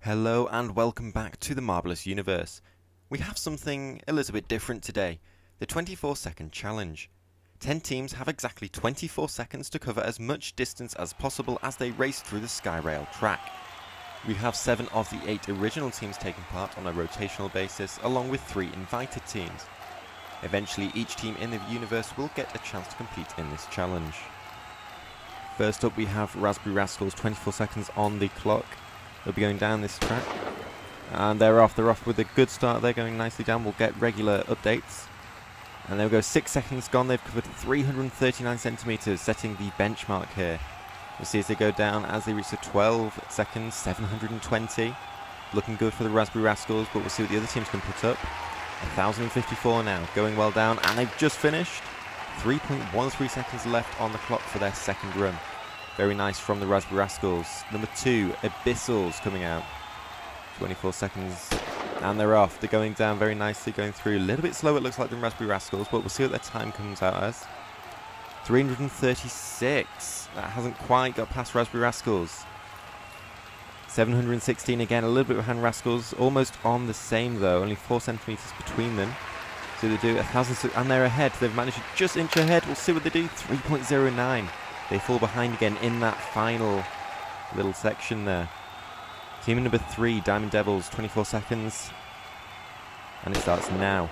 Hello and welcome back to the Marbleous Universe. We have something a little bit different today, the 24-second challenge. 10 teams have exactly 24 seconds to cover as much distance as possible as they race through the skyrail track. We have 7 of the 8 original teams taking part on a rotational basis, along with 3 invited teams. Eventually each team in the universe will get a chance to compete in this challenge. First up we have Rascals, 24 seconds on the clock. They'll be going down this track, and they're off with a good start. They're going nicely down. We'll get regular updates, and they'll go 6 seconds gone. They've covered 339 centimeters, setting the benchmark here. We'll see as they go down, as they reach the 12 seconds, 720. Looking good for the Rascals, but we'll see what the other teams can put up. 1,054 now, going well down, and they've just finished. 3.13 seconds left on the clock for their second run. Very nice from the Rascals. Number 2, Abyssals coming out. 24 seconds. And they're off. They're going down very nicely, going through. A little bit slow it looks like than Rascals, but we'll see what their time comes out as. 336. That hasn't quite got past Rascals. 716 again, a little bit behind Rascals. Almost on the same though, only 4 centimeters between them. So they do 1,000, and they're ahead. They've managed to just inch ahead. We'll see what they do. 3.09. They fall behind again in that final little section there. Team number 3, Diamond Devils, 24 seconds. And it starts now.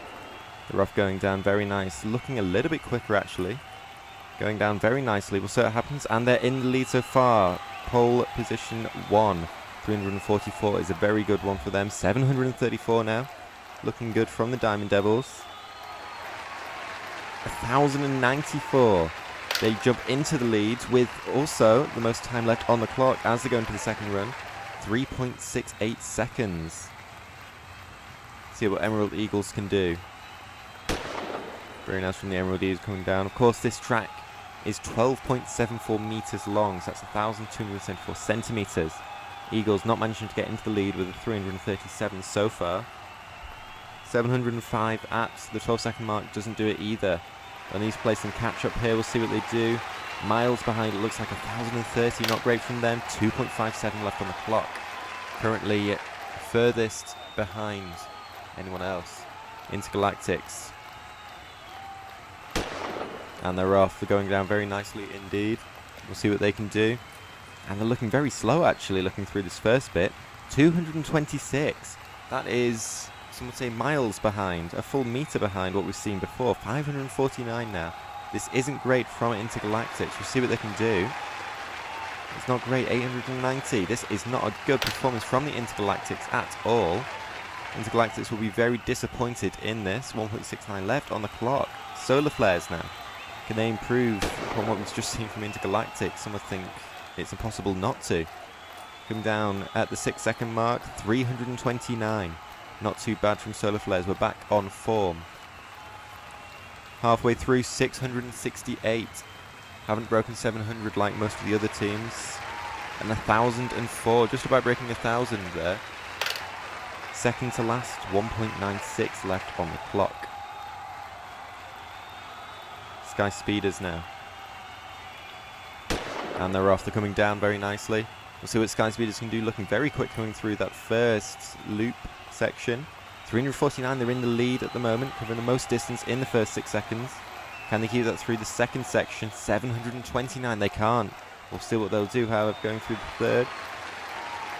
They're off going down very nice. Looking a little bit quicker actually. Going down very nicely. We'll see what happens. And they're in the lead so far. Pole position 1. 344 is a very good one for them. 734 now. Looking good from the Diamond Devils. 1,094. They jump into the lead with also the most time left on the clock as they go into the second run. 3.68 seconds. See what Emerald Eagles can do. Very nice from the Emerald Eagles coming down. Of course, this track is 12.74 meters long, so that's 1,274 centimeters. Eagles not managing to get into the lead with a 337 so far. 705 at the 12-second mark doesn't do it either. They need to play some catch up here. We'll see what they do. Miles behind, it looks like 1,030. Not great from them. 2.57 left on the clock. Currently furthest behind anyone else. Intergalactics. And they're off. They're going down very nicely indeed. We'll see what they can do. And they're looking very slow actually, looking through this first bit. 226. That is, some would say, miles behind, a full meter behind what we've seen before. 549 now. This isn't great from Intergalactics. We'll see what they can do. It's not great. 890. This is not a good performance from the Intergalactics at all. Intergalactics will be very disappointed in this. 1.69 left on the clock. Solar flares now. Can they improve upon what we've just seen from Intergalactics? Some would think it's impossible not to. Coming down at the 6-second mark. 329. Not too bad from Solar Flares. We're back on form. Halfway through, 668. Haven't broken 700 like most of the other teams. And 1,004. Just about breaking 1,000 there. Second to last, 1.96 left on the clock. Skyspeeders now. And they're off. They're coming down very nicely. We'll see what Skyspeeders can do. Looking very quick coming through that first loop section. 349, they're in the lead at the moment, covering the most distance in the first 6 seconds. Can they keep that through the second section? 729, they can't. We'll see what they'll do, however, going through the third.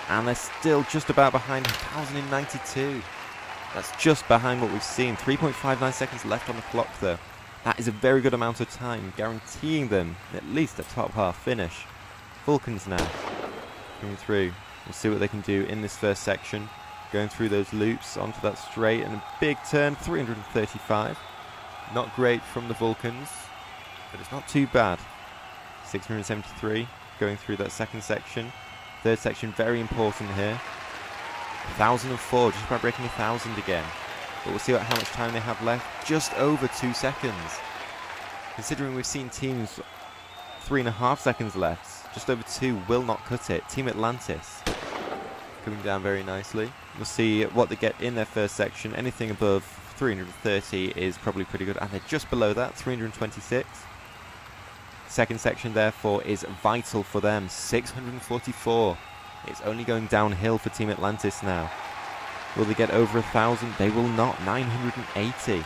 And they're still just about behind 1,092. That's just behind what we've seen. 3.59 seconds left on the clock, though. That is a very good amount of time, guaranteeing them at least a top half finish. Falcons now coming through. We'll see what they can do in this first section. Going through those loops onto that straight and a big turn, 335. Not great from the Vulcans, but it's not too bad. 673 going through that second section. Third section, very important here. 1,004, just about breaking 1,000 again. But we'll see how much time they have left. Just over 2 seconds. Considering we've seen teams 3.5 seconds left, just over 2 will not cut it. Team Atlantis coming down very nicely. We'll see what they get in their first section. Anything above 330 is probably pretty good. And they're just below that, 326. Second section, therefore, is vital for them. 644. It's only going downhill for Team Atlantis now. Will they get over 1,000? They will not. 980.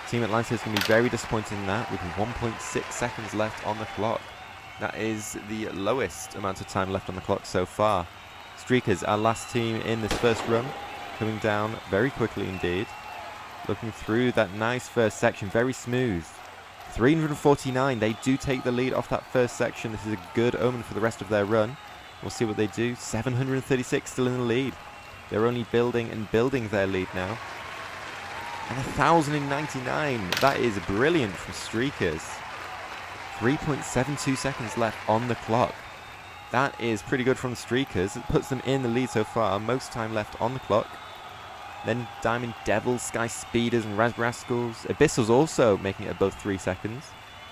Team Atlantis can be very disappointed in that with 1.6 seconds left on the clock. That is the lowest amount of time left on the clock so far. Streakers, our last team in this first run, coming down very quickly indeed. Looking through that nice first section, very smooth. 349, they do take the lead off that first section. This is a good omen for the rest of their run. We'll see what they do. 736 still in the lead. They're only building and building their lead now. And 1,099, that is brilliant from Streakers. 3.72 seconds left on the clock. That is pretty good from Streakers. It puts them in the lead so far. Most time left on the clock. Then Diamond Devils, Skyspeeders and Rascals. Abyssals also making it above 3 seconds.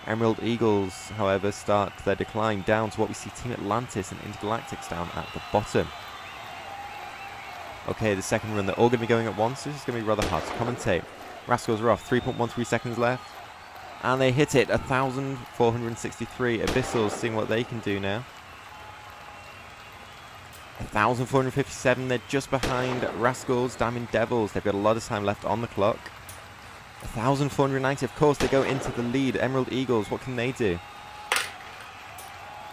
Emerald Eagles, however, start their decline down to what we see Team Atlantis and Intergalactics down at the bottom. Okay, the second run, they're all going to be going at once. This is going to be rather hard to commentate. Rascals are off, 3.13 seconds left. And they hit it, 1,463. Abyssals seeing what they can do now. 1,457, they're just behind Rascals, Diamond Devils. They've got a lot of time left on the clock. 1,490, of course, they go into the lead. Emerald Eagles, what can they do?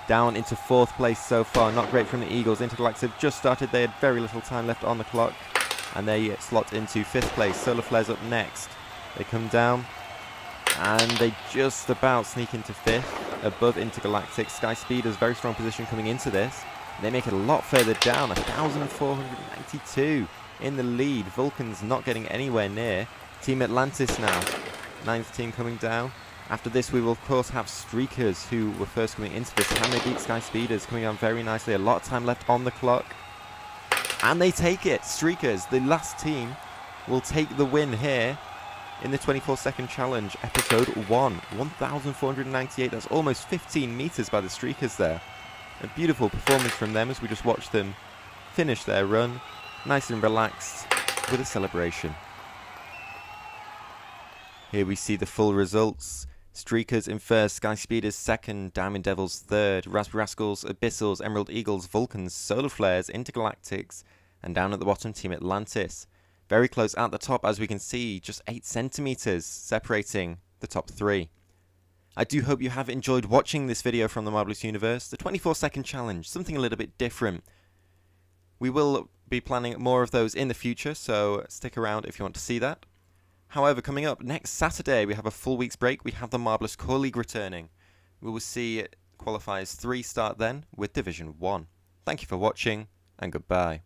Down into 4th place so far. Not great from the Eagles. Intergalactics have just started. They had very little time left on the clock. And they slot into 5th place. Solar Flares up next. They come down. And they just about sneak into 5th. Above Intergalactics. Skyspeeders, very strong position coming into this. They make it a lot further down. 1,492 in the lead. Falcons not getting anywhere near. Team Atlantis now. 9th team coming down. After this, we will, of course, have Streakers, who were first coming into this. Can they beat Skyspeeders? Coming on very nicely. A lot of time left on the clock. And they take it. Streakers, the last team, will take the win here in the 24-second challenge. Episode 1. 1,498. That's almost 15 meters by the Streakers there. A beautiful performance from them as we just watched them finish their run. Nice and relaxed with a celebration. Here we see the full results. Streakers in 1st, Skyspeeders 2nd, Diamond Devils 3rd, Rascals, Abyssals, Emerald Eagles, Falcons, Solar Flares, Intergalactics, and down at the bottom, Team Atlantis. Very close at the top, as we can see, just 8 centimeters separating the top 3. I do hope you have enjoyed watching this video from the Marbleous Universe, the 24-second challenge, something a little bit different. We will be planning more of those in the future, so stick around if you want to see that. However, coming up next Saturday, we have a full week's break. We have the Marbleous Core League returning. We will see qualifiers 3 start then with Division 1. Thank you for watching, and goodbye.